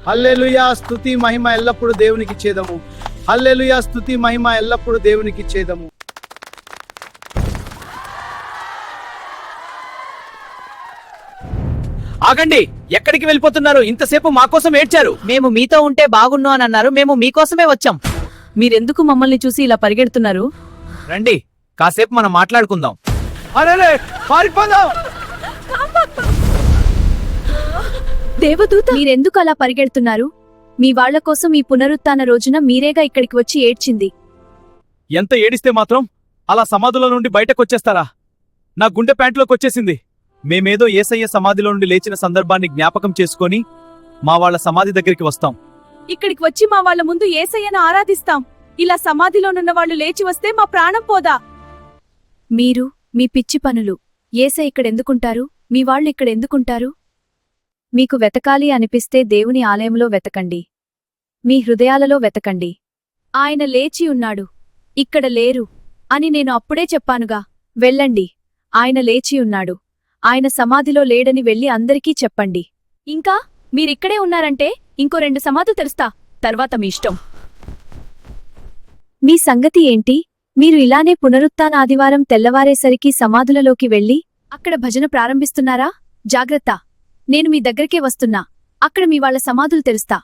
హల్లెలూయా, స్తుతి మహిమ ఎల్లప్పుడు దేవునికి చేదము. హల్లెలూయా, స్తుతి మహిమ ఎల్లప్పుడు దేవునికి చేదము. ఆగండి, ఎక్కడికి వెళ్ళిపోతున్నారు? ఇంతసేపు మా కోసం ఏడ్చారు. మేము మీతో ఉంటే బాగున్ను అని అన్నారు. మేము మీకోసమే వచ్చాం. మీరెందుకు మమ్మల్ని చూసి ఇలా పరిగెడుతున్నారు? రండి, కాసేపు మనం మాట్లాడుకుందాం. అరే, పారిపోదాం. దేవదూత, మీరెందుకు అలా పరిగెడుతున్నారు? మీ వాళ్ల కోసం ఈ పునరుత్థాన రోజున మీరేగా ఇక్కడికి వచ్చి ఏడ్చింది. ఎంత ఏడిస్తే మాత్రం అలా సమాధుల నుండి బయటకొచ్చేస్తారా? నా గుండె ప్యాంట్లోకి వచ్చేసింది. మేమేదో యేసయ్య సమాధిలో నుండి లేచిన సందర్భాన్ని జ్ఞాపకం చేసుకొని మా వాళ్ళ సమాధి దగ్గరికి వస్తాం. ఇక్కడికి వచ్చి మా వాళ్ల ముందు యేసయ్యను ఆరాధిస్తాం. ఇలా సమాధిలోనున్న వాళ్ళు లేచి వస్తే మా ప్రాణం పోదా? మీరు మీ పిచ్చి పనులు. యేసయ్య ఇక్కడెందుకుంటారు? మీ వాళ్ళు ఇక్కడెందుకుంటారు? మీకు వెతకాలి అనిపిస్తే దేవుని ఆలయంలో వెతకండి, మీ హృదయాలలో వెతకండి. ఆయన లేచి ఉన్నాడు, ఇక్కడ లేరు అని నేను అప్పుడే చెప్పానుగా. వెళ్ళండి, ఆయన లేచి ఉన్నాడు. ఆయన సమాధిలో లేడని వెళ్ళి అందరికీ చెప్పండి. ఇంకా మీరిక్కడే ఉన్నారంటే ఇంకో 2 సమాధులు తెరుస్తా, తర్వాత మీ ఇష్టం. మీ సంగతి ఏంటి? మీరు ఇలానే పునరుత్థాన ఆదివారం తెల్లవారేసరికి సమాధులలోకి వెళ్ళి అక్కడ భజన ప్రారంభిస్తున్నారా? జాగ్రత్త, నేను మీ దగ్గరికే వస్తున్నా. అక్కడ మీ వాళ్ళ సమాధులు తెరుస్తా.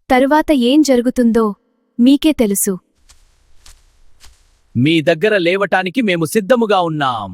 తరువాత ఏం జరుగుతుందో మీకే తెలుసు. మీ దగ్గర లేవటానికి మేము సిద్ధముగా ఉన్నాం.